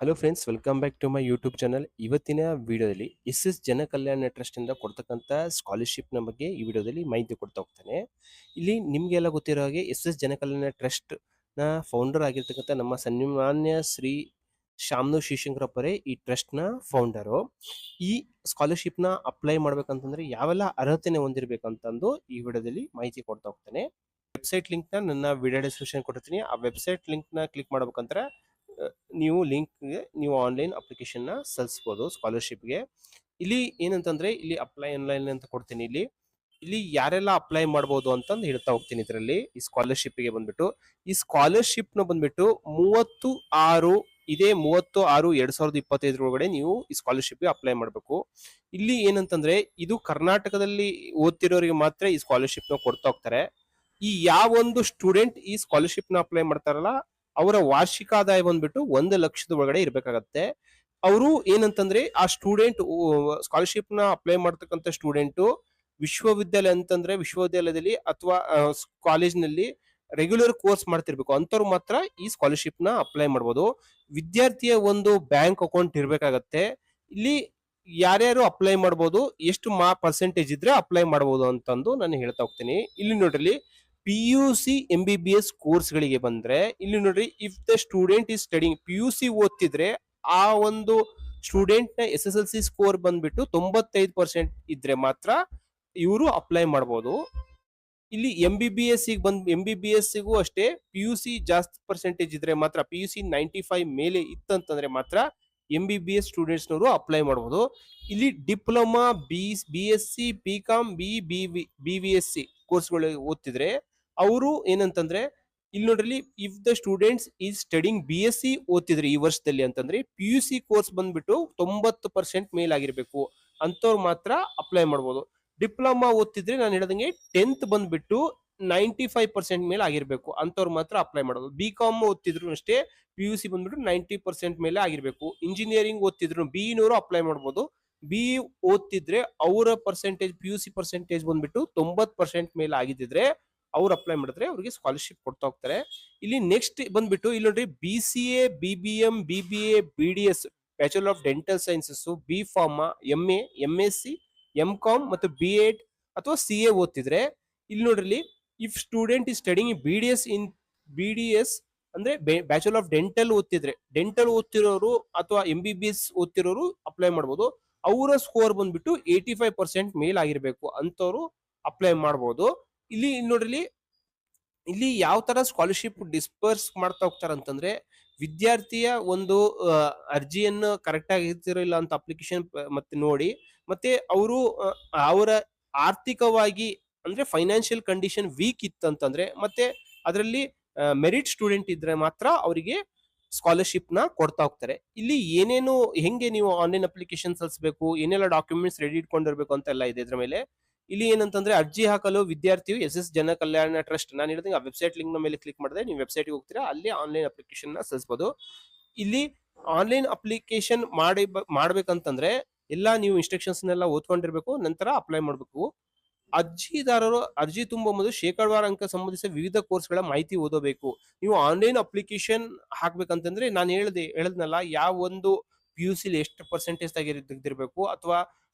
Hello friends, welcome back to my YouTube channel. ಇವತ್ತಿನ ವಿಡಿಯೋದಲ್ಲಿ S ಜನ ಕಲ್ಯಾಣ ಟ್ರಸ್ಟ್ ಇಂದ ಕೊಡ್ತಕ್ಕಂಥ ಸ್ಕಾಲರ್ಶಿಪ್ ನ ಬಗ್ಗೆ ಈ ವಿಡಿಯೋದಲ್ಲಿ ಮಾಹಿತಿ ಕೊಡ್ತಾ ಹೋಗ್ತಾನೆ. ಇಲ್ಲಿ ನಿಮ್ಗೆಲ್ಲ ಗೊತ್ತಿರೋ ಹಾಗೆ ಜನ ಕಲ್ಯಾಣ ಟ್ರಸ್ಟ್ ನ ಫೌಂಡರ್ ಆಗಿರ್ತಕ್ಕಂಥ ನಮ್ಮ ಸನ್ಮಾನ್ಯ ಶ್ರೀ ಶಾಮನು ಶಿವಶಂಕರಪ್ಪರೇ ಈ ಟ್ರಸ್ಟ್ ನ ಫೌಂಡರು. ಈ ಸ್ಕಾಲರ್ಶಿಪ್ ನ ಅಪ್ಲೈ ಮಾಡ್ಬೇಕಂತಂದ್ರೆ ಯಾವೆಲ್ಲ ಅರ್ಹತೆನೆ ಹೊಂದಿರಬೇಕಂತಂದು ಈ ವಿಡಿಯೋದಲ್ಲಿ ಮಾಹಿತಿ ಕೊಡ್ತಾ ಹೋಗ್ತಾನೆ. ವೆಬ್ಸೈಟ್ ಲಿಂಕ್ ನ ನನ್ನ ವಿಡಿಯೋ ಡಿಸ್ಕ್ರಿಪ್ಷನ್ ಕೊಟ್ಟಿರ್ತೀನಿ. ಆ ವೆಬ್ಸೈಟ್ ಲಿಂಕ್ ನ ಕ್ಲಿಕ್ ಮಾಡ್ಬೇಕಂದ್ರೆ ನೀವು ಲಿಂಕ್ಗೆ ನೀವು ಆನ್ಲೈನ್ ಅಪ್ಲಿಕೇಶನ್ ನ ಸಲ್ಲಿಸಬಹುದು ಸ್ಕಾಲರ್ಶಿಪ್ಗೆ. ಇಲ್ಲಿ ಏನಂತಂದ್ರೆ ಇಲ್ಲಿ ಅಪ್ಲೈ ಆನ್ಲೈನ್ ಅಂತ ಕೊಡ್ತೀನಿ. ಇಲ್ಲಿ ಇಲ್ಲಿ ಯಾರೆಲ್ಲ ಅಪ್ಲೈ ಮಾಡಬಹುದು ಅಂತಂದು ಹೇಳ್ತಾ ಹೋಗ್ತೀನಿ. ಇದರಲ್ಲಿ ಈ ಸ್ಕಾಲರ್ಶಿಪ್ ಗೆ ಬಂದ್ಬಿಟ್ಟು ಈ ಸ್ಕಾಲರ್ಶಿಪ್ ನ ಬಂದ್ಬಿಟ್ಟು 36 ಇದೇ 36/2025 ಒಳಗಡೆ ನೀವು ಈ ಸ್ಕಾಲರ್ಶಿಪ್ ಗೆ ಅಪ್ಲೈ ಮಾಡಬೇಕು. ಇಲ್ಲಿ ಏನಂತಂದ್ರೆ ಇದು ಕರ್ನಾಟಕದಲ್ಲಿ ಓದ್ತಿರೋರಿಗೆ ಮಾತ್ರ ಈ ಸ್ಕಾಲರ್ಶಿಪ್ ನ ಕೊಡ್ತಾ ಹೋಗ್ತಾರೆ. ಈ ಯಾವೊಂದು ಸ್ಟೂಡೆಂಟ್ ಈ ಸ್ಕಾಲರ್ಶಿಪ್ ನ ಅಪ್ಲೈ ಮಾಡ್ತಾರಲ್ಲ ಅವರ ವಾರ್ಷಿಕ ಆದಾಯ ಬಂದ್ಬಿಟ್ಟು 1 ಲಕ್ಷದ ಒಳಗಡೆ ಇರ್ಬೇಕಾಗತ್ತೆ. ಅವರು ಏನಂತಂದ್ರೆ ಆ ಸ್ಟೂಡೆಂಟ್ ಸ್ಕಾಲರ್ಶಿಪ್ ನ ಅಪ್ಲೈ ಮಾಡ್ತಕ್ಕಂಥ ಸ್ಟೂಡೆಂಟ್ ವಿಶ್ವವಿದ್ಯಾಲಯ ಅಂತಂದ್ರೆ ವಿಶ್ವವಿದ್ಯಾಲಯದಲ್ಲಿ ಅಥವಾ ಕಾಲೇಜ್ನಲ್ಲಿ ರೆಗ್ಯುಲರ್ ಕೋರ್ಸ್ ಮಾಡ್ತಿರ್ಬೇಕು, ಅಂತವ್ರು ಮಾತ್ರ ಈ ಸ್ಕಾಲರ್ಶಿಪ್ ನ ಅಪ್ಲೈ ಮಾಡಬಹುದು. ವಿದ್ಯಾರ್ಥಿಯ ಒಂದು ಬ್ಯಾಂಕ್ ಅಕೌಂಟ್ ಇರ್ಬೇಕಾಗತ್ತೆ. ಇಲ್ಲಿ ಯಾರ್ಯಾರು ಅಪ್ಲೈ ಮಾಡಬಹುದು, ಎಷ್ಟು ಪರ್ಸೆಂಟೇಜ್ ಇದ್ರೆ ಅಪ್ಲೈ ಮಾಡಬಹುದು ಅಂತಂದು ನಾನು ಹೇಳ್ತಾ ಹೋಗ್ತೀನಿ. ಇಲ್ಲಿ ನೋಡ್ರಿ, PUC MBBS ಕೋರ್ಸ್ ಗಳಿಗೆ ಬಂದ್ರೆ ಇಲ್ಲಿ ನೋಡ್ರಿ, if the student is studying PUC ಓದ್ತಿದ್ರೆ ಆ ಒಂದು ಸ್ಟೂಡೆಂಟ್ ನ SSLC ಸ್ಕೋರ್ ಬಂದ್ಬಿಟ್ಟು 95% ಇದ್ರೆ ಮಾತ್ರ ಇವರು ಅಪ್ಲೈ ಮಾಡಬಹುದು. ಇಲ್ಲಿ MBBS ಗೂ ಅಷ್ಟೇ PUC ಜಾಸ್ತಿ ಪರ್ಸೆಂಟೇಜ್ ಇದ್ರೆ ಮಾತ್ರ, PUC 95 ಮೇಲೆ ಇತ್ತಂತಂದ್ರೆ ಮಾತ್ರ MBBS ಸ್ಟೂಡೆಂಟ್ಸ್ ನವರು ಅಪ್ಲೈ ಮಾಡಬಹುದು. ಇಲ್ಲಿ ಡಿಪ್ಲೊಮಾ, BSc, BCom, BVSc ಕೋರ್ಸ್ಗಳು ಓದ್ತಿದ್ರೆ ಅವರು ಏನಂತಂದ್ರೆ ಇಲ್ಲಿ ನೋಡ್ರಿ, if the students is studying BSc ಓದ್ತಿದ್ರೆ ಈ ವರ್ಷದಲ್ಲಿ ಅಂತಂದ್ರೆ PUC ಕೋರ್ಸ್ ಬಂದ್ಬಿಟ್ಟು 90% ಮೇಲಾಗಿರ್ಬೇಕು, ಅಂತವ್ರು ಮಾತ್ರ ಅಪ್ಲೈ ಮಾಡಬಹುದು. ಡಿಪ್ಲೊಮಾ ಓದ್ತಿದ್ರೆ ನಾನು ಹೇಳ್ದಂಗೆ 10th ಬಂದ್ಬಿಟ್ಟು 95% ಮೇಲೆ ಆಗಿರ್ಬೇಕು, ಅಂತವ್ರು ಮಾತ್ರ ಅಪ್ಲೈ ಮಾಡೋದು. BCom ಓದ್ತಿದ್ರು ಅಷ್ಟೇ PUC ಬಂದ್ಬಿಟ್ಟು 90% ಮೇಲೆ ಆಗಿರ್ಬೇಕು. ಇಂಜಿನಿಯರಿಂಗ್ ಓದ್ತಿದ್ರು BE ನವರು ಅಪ್ಲೈ ಮಾಡಬಹುದು. BE ಓದ್ತಿದ್ರೆ ಅವರ ಪರ್ಸೆಂಟೇಜ್ PUC ಪರ್ಸೆಂಟೇಜ್ ಬಂದ್ಬಿಟ್ಟು 90% ಮೇಲೆ ಆಗಿದ್ರೆ ಅವ್ರು ಅಪ್ಲೈ ಮಾಡಿದ್ರೆ ಅವ್ರಿಗೆ ಸ್ಕಾಲರ್ಶಿಪ್ ಕೊಡ್ತಾ ಹೋಗ್ತಾರೆ. ಇಲ್ಲಿ ನೆಕ್ಸ್ಟ್ ಬಂದ್ಬಿಟ್ಟು ಇಲ್ಲಿ ನೋಡ್ರಿ, BCA, BBM, BBA, BDS bachelor of dental sciences, B Pharma, MA, MSc, MCom ಮತ್ತು B.Ed ಅಥವಾ CA ಓದ್ತಿದ್ರೆ ಇಲ್ಲಿ ನೋಡ್ರಿ, if student is studying BDS ಅಂದ್ರೆ ಬ್ಯಾಚುಲರ್ ಆಫ್ ಡೆಂಟಲ್ ಓದ್ತಿದ್ರೆ, ಡೆಂಟಲ್ ಓದ್ತಿರೋರು ಅಥವಾ MBBS ಓದ್ತಿರೋರು ಅಪ್ಲೈ ಮಾಡಬಹುದು. ಅವರ ಸ್ಕೋರ್ ಬಂದ್ಬಿಟ್ಟು 85% ಮೇಲ್ ಆಗಿರ್ಬೇಕು, ಅಂತವ್ರು ಅಪ್ಲೈ ಮಾಡಬಹುದು. ಇಲ್ಲಿ ನೋಡ್ರಿ, ಇಲ್ಲಿ ಯಾವ ತರ ಸ್ಕಾಲರ್ಶಿಪ್ ಡಿಸ್ಪರ್ಸ್ ಮಾಡ್ತಾ ಹೋಗ್ತಾರ ಅಂತಂದ್ರೆ, ವಿದ್ಯಾರ್ಥಿಯ ಒಂದು ಅರ್ಜಿಯನ್ನು ಕರೆಕ್ಟ್ ಆಗಿರ್ತಿರಲಿಲ್ಲ ಅಂತ ಅಪ್ಲಿಕೇಶನ್ ಮತ್ತೆ ನೋಡಿ, ಮತ್ತೆ ಅವರು ಅವರ ಆರ್ಥಿಕವಾಗಿ ಅಂದ್ರೆ ಫೈನಾನ್ಷಿಯಲ್ ಕಂಡೀಷನ್ ವೀಕ್ ಇತ್ತಂತಂದ್ರೆ, ಮತ್ತೆ ಅದರಲ್ಲಿ ಮೆರಿಟ್ ಸ್ಟೂಡೆಂಟ್ ಇದ್ರೆ ಮಾತ್ರ ಅವರಿಗೆ ಸ್ಕಾಲರ್ಶಿಪ್ ನ ಕೊಡ್ತಾ ಹೋಗ್ತಾರೆ. ಇಲ್ಲಿ ಏನೇನು ಹೆಂಗೆ ನೀವು ಆನ್ಲೈನ್ ಅಪ್ಲಿಕೇಶನ್ ಸಲ್ಲಿಸಬೇಕು, ಏನೆಲ್ಲ ಡಾಕ್ಯುಮೆಂಟ್ಸ್ ರೆಡಿ ಇಟ್ಕೊಂಡಿರ್ಬೇಕು ಅಂತ ಎಲ್ಲ ಇದೆ ಇದ್ರ ಮೇಲೆ. ಇಲ್ಲಿ ಏನಂತಂದ್ರೆ ಅರ್ಜಿ ಹಾಕಲು ವಿದ್ಯಾರ್ಥಿಯು ಜನ ಕಲ್ಯಾಣ ಟ್ರಸ್ಟ್, ನಾನು ಹೇಳಿದಂಗೆ ಆ ವೆಬ್ಸೈಟ್ ಲಿಂಕ್ ನ ಮೇಲೆ ಕ್ಲಿಕ್ ಮಾಡಿದ್ರೆ ನೀವು ವೆಬ್ಸೈಟ್ಗೆ ಹೋಗ್ತೀರಾ, ಅಲ್ಲಿ ಆನ್ಲೈನ್ ಅಪ್ಲಿಕೇಶನ್ ನ ಸಲ್ಲಿಸಬಹುದು. ಇಲ್ಲಿ ಆನ್ಲೈನ್ ಅಪ್ಲಿಕೇಶನ್ ಮಾಡ್ಬೇಕಂತಂದ್ರೆ ಎಲ್ಲ ನೀವು ಇನ್ಸ್ಟ್ರಕ್ಷನ್ಸ್ ನೆಲ್ಲ ಓದ್ಕೊಂಡಿರ್ಬೇಕು, ನಂತರ ಅಪ್ಲೈ ಮಾಡಬೇಕು. ಅರ್ಜಿದಾರರು ಅರ್ಜಿ ತುಂಬುವ ಮೊದಲು ಶೇಕಡಾವಾರು ಅಂಕ ಸಂಬಂಧಿಸಿದ ವಿವಿಧ ಕೋರ್ಸ್ಗಳ ಮಾಹಿತಿ ಓದಬೇಕು. ನೀವು ಆನ್ಲೈನ್ ಅಪ್ಲಿಕೇಶನ್ ಹಾಕ್ಬೇಕಂತಂದ್ರೆ ನಾನು ಹೇಳದ್ನಲ್ಲ, ಯಾವ ಒಂದು PUC ಎಷ್ಟು ಪರ್ಸೆಂಟೇಜ್ ತೆಗೆದಿರ್ಬೇಕು ಅಥವಾ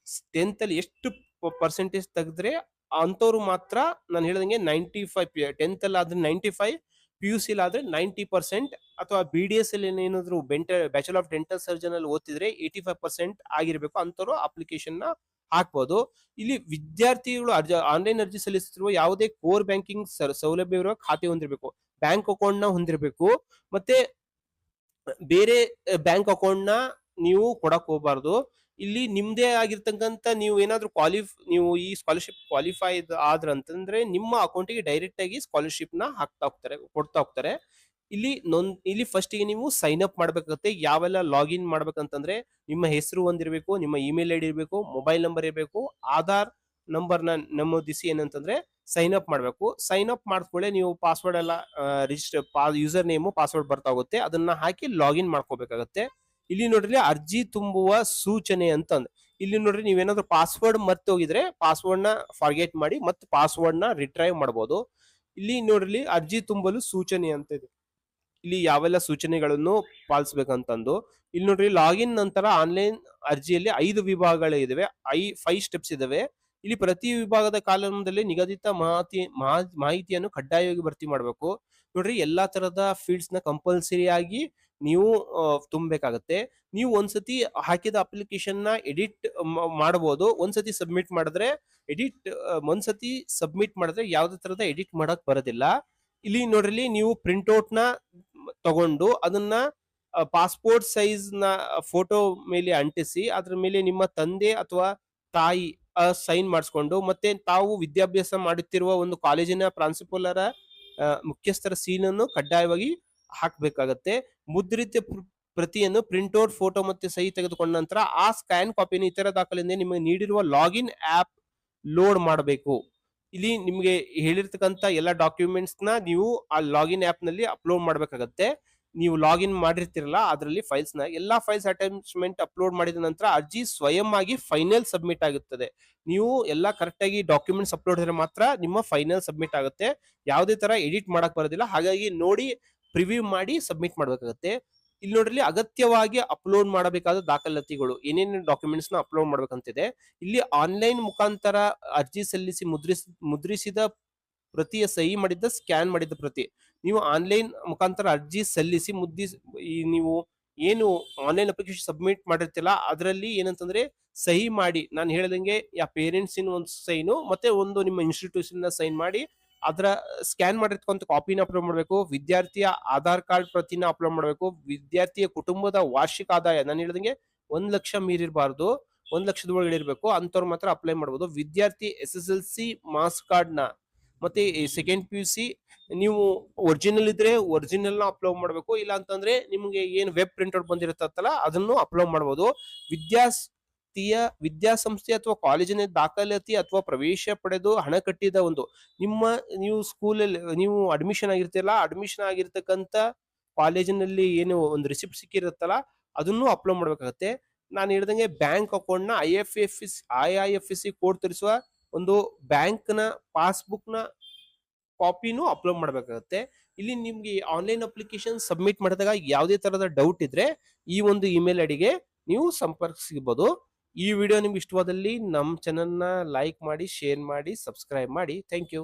10th ಅಲ್ಲಿ ಎಷ್ಟು ಪರ್ಸೆಂಟೇಜ್ ತೆಗೆದ್ರೆ ಅಂತವ್ರು ಮಾತ್ರ, ನಾನು ಹೇಳ್ದಂಗೆ 95, 10th ಅಲ್ಲಿ ಆದ್ರೆ 95, PUC ಆದ್ರೆ 90%, ಅಥವಾ BDS ಅಲ್ಲಿ ಏನಾದ್ರು ಬ್ಯಾಚುಲರ್ ಆಫ್ ಡೆಂಟಲ್ ಸರ್ಜನ್ ಅಲ್ಲಿ ಓದ್ತಿದ್ರೆ 85% ಆಗಿರ್ಬೇಕು, ಅಂತವ್ರು ಅಪ್ಲಿಕೇಶನ್ ನ ಹಾಕ್ಬೋದು. ಇಲ್ಲಿ ವಿದ್ಯಾರ್ಥಿಗಳು ಆನ್ಲೈನ್ ಅರ್ಜಿ ಸಲ್ಲಿಸುತ್ತಿರುವ ಯಾವುದೇ ಕೋರ್ ಬ್ಯಾಂಕಿಂಗ್ ಸೌಲಭ್ಯ ಇರುವ ಖಾತೆ ಹೊಂದಿರಬೇಕು, ಬ್ಯಾಂಕ್ ಅಕೌಂಟ್ ನ ಹೊಂದಿರಬೇಕು. ಮತ್ತೆ ಬೇರೆ ಬ್ಯಾಂಕ್ ಅಕೌಂಟ್ ನ ನೀವು ಕೊಡಕ್ ಹೋಗ್ಬಾರ್ದು. ಇಲ್ಲಿ ನಿಮ್ದೇ ಆಗಿರ್ತಕ್ಕಂಥ ನೀವು ಏನಾದ್ರು ನೀವು ಈ ಸ್ಕಾಲರ್ಶಿಪ್ ಕ್ವಾಲಿಫೈ ಆದ್ರ ಅಂತಂದ್ರೆ ನಿಮ್ಮ ಅಕೌಂಟಿಗೆ ಡೈರೆಕ್ಟ್ ಆಗಿ ಸ್ಕಾಲರ್ಶಿಪ್ ನ ಕೊಡ್ತಾ ಹೋಗ್ತಾರೆ. ಇಲ್ಲಿ ಫಸ್ಟ್ ಗೆ ನೀವು ಸೈನ್ ಅಪ್ ಮಾಡ್ಬೇಕಾಗುತ್ತೆ. ಯಾವೆಲ್ಲ ಲಾಗಿನ್ ಮಾಡ್ಬೇಕಂತಂದ್ರೆ ನಿಮ್ಮ ಹೆಸರು ಹೊಂದಿರಬೇಕು, ನಿಮ್ಮ ಇಮೇಲ್ ID ಇರಬೇಕು, ಮೊಬೈಲ್ ನಂಬರ್ ಇರಬೇಕು, ಆಧಾರ್ ನಂಬರ್ ನ ನಮೂದಿಸಿ ಏನಂತಂದ್ರೆ ಸೈನ್ ಅಪ್ ಮಾಡ್ಬೇಕು. ಸೈನ್ ಅಪ್ ಮಾಡಿದ್ಕೊಳ್ಳೆ ನೀವು ಪಾಸ್ವರ್ಡ್ ಎಲ್ಲ ಯೂಸರ್ ನೇಮು ಪಾಸ್ವರ್ಡ್ ಬರ್ತಾ ಹೋಗುತ್ತೆ, ಅದನ್ನ ಹಾಕಿ ಲಾಗಿನ್ ಮಾಡ್ಕೋಬೇಕಾಗತ್ತೆ. ಇಲ್ಲಿ ನೋಡ್ರಿ, ಅರ್ಜಿ ತುಂಬುವ ಸೂಚನೆ ಅಂತಂದ್ ಇಲ್ಲಿ ನೋಡ್ರಿ, ನೀವೇನಾದ್ರೂ ಪಾಸ್ವರ್ಡ್ ಮರ್ತು ಹೋಗಿದ್ರೆ ಪಾಸ್ವರ್ಡ್ ನ ಫಾರ್ಗೆಟ್ ಮಾಡಿ ಮತ್ತೆ ಪಾಸ್ವರ್ಡ್ ನ ರಿಟ್ರೈವ್ ಮಾಡಬಹುದು. ಇಲ್ಲಿ ನೋಡ್ರಿ, ಅರ್ಜಿ ತುಂಬಲು ಸೂಚನೆ ಅಂತ ಇದೆ. ಇಲ್ಲಿ ಯಾವೆಲ್ಲ ಸೂಚನೆಗಳನ್ನು ಪಾಲಿಸಬೇಕಂತಂದು. ಇಲ್ಲಿ ನೋಡ್ರಿ, ಲಾಗಿನ್ ನಂತರ ಆನ್ಲೈನ್ ಅರ್ಜಿಯಲ್ಲಿ 5 ವಿಭಾಗಗಳು ಇದಾವೆ, 5 ಸ್ಟೆಪ್ಸ್ ಇದಾವೆ. ಇಲ್ಲಿ ಪ್ರತಿ ವಿಭಾಗದ ಕಾಲಂನಲ್ಲಿ ನಿಗದಿತ ಮಾಹಿತಿಯನ್ನು ಕಡ್ಡಾಯವಾಗಿ ಭರ್ತಿ ಮಾಡಬೇಕು. ನೋಡ್ರಿ, ಎಲ್ಲಾ ತರದ ಫೀಲ್ಡ್ಸ್ ನ ಕಂಪಲ್ಸರಿ ಆಗಿ ನೀವು ತುಂಬಬೇಕಾಗತ್ತೆ. ನೀವು ಒಂದ್ಸತಿ ಹಾಕಿದ ಅಪ್ಲಿಕೇಶನ್ ನ ಎಡಿಟ್ ಮಾಡಬಹುದು. ಒಂದ್ಸತಿ ಸಬ್ಮಿಟ್ ಮಾಡಿದ್ರೆ ಯಾವುದೇ ತರದ ಎಡಿಟ್ ಮಾಡಕ್ ಬರೋದಿಲ್ಲ. ಇಲ್ಲಿ ನೋಡ್ರಿ, ನೀವು ಪ್ರಿಂಟ್ಔಟ್ ನ ತಗೊಂಡು ಅದನ್ನ ಪಾಸ್ಪೋರ್ಟ್ ಸೈಜ್ ನ ಫೋಟೋ ಮೇಲೆ ಅಂಟಿಸಿ ಅದ್ರ ಮೇಲೆ ನಿಮ್ಮ ತಂದೆ ಅಥವಾ ತಾಯಿ ಸೈನ್ ಮಾಡಿಸ್ಕೊಂಡು, ಮತ್ತೆ ತಾವು ವಿದ್ಯಾಭ್ಯಾಸ ಮಾಡುತ್ತಿರುವ ಒಂದು ಕಾಲೇಜಿನ ಪ್ರಾಂಶುಪಾಲರ ಮುಖ್ಯಸ್ಥರ ಸೀಲನ್ನು ಕಡ್ಡಾಯವಾಗಿ ಹಾಕಬೇಕಾಗತ್ತೆ. ಮುದ್ರಿತ ಪ್ರತಿಯನ್ನು ಪ್ರಿಂಟ್ಔಟ್ ಫೋಟೋ ಮತ್ತೆ ಸಹಿ ತೆಗೆದುಕೊಂಡ ನಂತರ ಆ ಸ್ಕ್ಯಾನ್ ಕಾಪಿಯನ್ನು ಇತರ ದಾಖಲೆಯಿಂದ ನಿಮಗೆ ನೀಡಿರುವ ಲಾಗಿನ್ ಆಪ್ ಲೋಡ್ ಮಾಡಬೇಕು. ಇಲ್ಲಿ ನಿಮಗೆ ಹೇಳಿರ್ತಕ್ಕಂಥ ಎಲ್ಲ ಡಾಕ್ಯುಮೆಂಟ್ಸ್ ನ ನೀವು ಆ ಲಾಗಿನ್ ಆಪ್ ನಲ್ಲಿ ಅಪ್ಲೋಡ್ ಮಾಡಬೇಕಾಗತ್ತೆ. ನೀವು ಲಾಗಿನ್ ಮಾಡಿರ್ತಿರಲ್ಲ, ಅದರಲ್ಲಿ ಫೈಲ್ಸ್ ನ ಎಲ್ಲಾ ಫೈಲ್ಸ್ ಅಟ್ಯಾಚ್ಮೆಂಟ್ ಅಪ್ಲೋಡ್ ಮಾಡಿದ ನಂತರ ಅರ್ಜಿ ಸ್ವಯಂ ಆಗಿ ಫೈನಲ್ ಸಬ್ಮಿಟ್ ಆಗುತ್ತದೆ. ನೀವು ಎಲ್ಲ ಕರೆಕ್ಟ್ ಆಗಿ ಡಾಕ್ಯುಮೆಂಟ್ಸ್ ಅಪ್ಲೋಡ್ ಮಾಡಿದ್ರೆ ಮಾತ್ರ ನಿಮ್ಮ ಫೈನಲ್ ಸಬ್ಮಿಟ್ ಆಗುತ್ತೆ. ಯಾವುದೇ ತರ ಎಡಿಟ್ ಮಾಡಕ್ ಬರೋದಿಲ್ಲ. ಹಾಗಾಗಿ ನೋಡಿ, ಪ್ರಿವ್ಯೂ ಮಾಡಿ ಸಬ್ಮಿಟ್ ಮಾಡಬೇಕಾಗುತ್ತೆ. ಇಲ್ಲಿ ನೋಡ್ರಿ, ಅಗತ್ಯವಾಗಿ ಅಪ್ಲೋಡ್ ಮಾಡಬೇಕಾದ ದಾಖಲಾತಿಗಳು, ಏನೇನು ಡಾಕ್ಯುಮೆಂಟ್ಸ್ ನ ಅಪ್ಲೋಡ್ ಮಾಡ್ಬೇಕಂತಿದೆ. ಇಲ್ಲಿ ಆನ್ಲೈನ್ ಮುಖಾಂತರ ಅರ್ಜಿ ಸಲ್ಲಿಸಿ ಮುದ್ರಿಸಿದ ಪ್ರತಿಯ ಸಹಿ ಮಾಡಿದ್ದ ಸ್ಕ್ಯಾನ್ ಮಾಡಿದ ಪ್ರತಿ. ನೀವು ಆನ್ಲೈನ್ ಮುಖಾಂತರ ಅರ್ಜಿ ಸಲ್ಲಿಸಿ ನೀವು ಏನು ಆನ್ಲೈನ್ ಅಪ್ಲಿಕೇಶನ್ ಸಬ್ಮಿಟ್ ಮಾಡಿರ್ತಿಲ್ಲ, ಅದರಲ್ಲಿ ಏನಂತಂದ್ರೆ ಸಹಿ ಮಾಡಿ, ನಾನು ಹೇಳ್ದಂಗೆ ಪೇರೆಂಟ್ಸ್ ಇನ್ ಒಂದು ಸೈನು ಮತ್ತೆ ಒಂದು ನಿಮ್ಮ ಇನ್ಸ್ಟಿಟ್ಯೂಷನ್ ನ ಸೈನ್ ಮಾಡಿ ಅದರ ಸ್ಕ್ಯಾನ್ ಮಾಡಿರ್ತಕ್ಕಂಥ ಕಾಪಿನ ಅಪ್ಲೋಡ್ ಮಾಡಬೇಕು. ವಿದ್ಯಾರ್ಥಿಯ ಆಧಾರ್ ಕಾರ್ಡ್ ಪ್ರತಿನ ಅಪ್ಲೋಡ್ ಮಾಡಬೇಕು. ವಿದ್ಯಾರ್ಥಿಯ ಕುಟುಂಬದ ವಾರ್ಷಿಕ ಆದಾಯ, ನಾನು ಹೇಳ್ದಂಗೆ 1 ಲಕ್ಷ ಮೀರಿರಬಾರ್ದು, 1 ಲಕ್ಷದ ಒಳಗಡೆ ಇರಬೇಕು. ಅಂತವ್ರು ಮಾತ್ರ ಅಪ್ಲೈ ಮಾಡಬಹುದು. ವಿದ್ಯಾರ್ಥಿ SSLC ಮಾರ್ಕ್ಸ್ ಕಾರ್ಡ್ ನ ಮತ್ತೆ ಸೆಕೆಂಡ್ PUC ನೀವು ಒರಿಜಿನಲ್ ಇದ್ರೆ ಒರಿಜಿನಲ್ ನ ಅಪ್ಲೋಡ್ ಮಾಡಬೇಕು. ಇಲ್ಲ ಅಂತಂದ್ರೆ ನಿಮ್ಗೆ ಏನು ವೆಬ್ ಪ್ರಿಂಟ್ಔಟ್ ಬಂದಿರುತ್ತಲ್ಲ ಅದನ್ನು ಅಪ್ಲೋಡ್ ಮಾಡಬಹುದು. ವಿದ್ಯಾಸಂಸ್ಥೆ ಅಥವಾ ಕಾಲೇಜಿನ ದಾಖಲಾತಿ ಅಥವಾ ಪ್ರವೇಶ ಪಡೆದು ಹಣ ಕಟ್ಟಿದ ನೀವು ಸ್ಕೂಲಲ್ಲಿ ನೀವು ಅಡ್ಮಿಷನ್ ಆಗಿರ್ತಿರಲ್ಲ, ಅಡ್ಮಿಷನ್ ಆಗಿರ್ತಕ್ಕಂಥ ಕಾಲೇಜಿನಲ್ಲಿ ಏನು ಒಂದು ರಿಸಿಪ್ಟ್ ಸಿಕ್ಕಿರುತ್ತಲ್ಲ ಅದನ್ನು ಅಪ್ಲೋಡ್ ಮಾಡ್ಬೇಕಾಗತ್ತೆ. ನಾನು ಹೇಳ್ದಂಗೆ ಬ್ಯಾಂಕ್ ಅಕೌಂಟ್ ನ IIFSC ಕೋಡ್ ತೋರಿಸುವ ಒಂದು ಬ್ಯಾಂಕ್ ನ ಪಾಸ್ಬುಕ್ ನ ಕಾಪಿನೂ ಅಪ್ಲೋಡ್ ಮಾಡಬೇಕಾಗುತ್ತೆ. ಇಲ್ಲಿ ನಿಮ್ಗೆ ಆನ್ಲೈನ್ ಅಪ್ಲಿಕೇಶನ್ ಸಬ್ಮಿಟ್ ಮಾಡಿದಾಗ ಯಾವುದೇ ತರದ ಡೌಟ್ ಇದ್ರೆ ಈ ಒಂದು ಇಮೇಲ್ ಐಡಿಗೆ ನೀವು ಸಂಪರ್ಕಿಸಬಹುದು. ಈ ವಿಡಿಯೋ ನಿಮ್ಗೆ ಇಷ್ಟವಾದಲ್ಲಿ ನಮ್ಮ ಚಾನೆಲ್ ನ ಲೈಕ್ ಮಾಡಿ, ಶೇರ್ ಮಾಡಿ, ಸಬ್ಸ್ಕ್ರೈಬ್ ಮಾಡಿ. Thank you.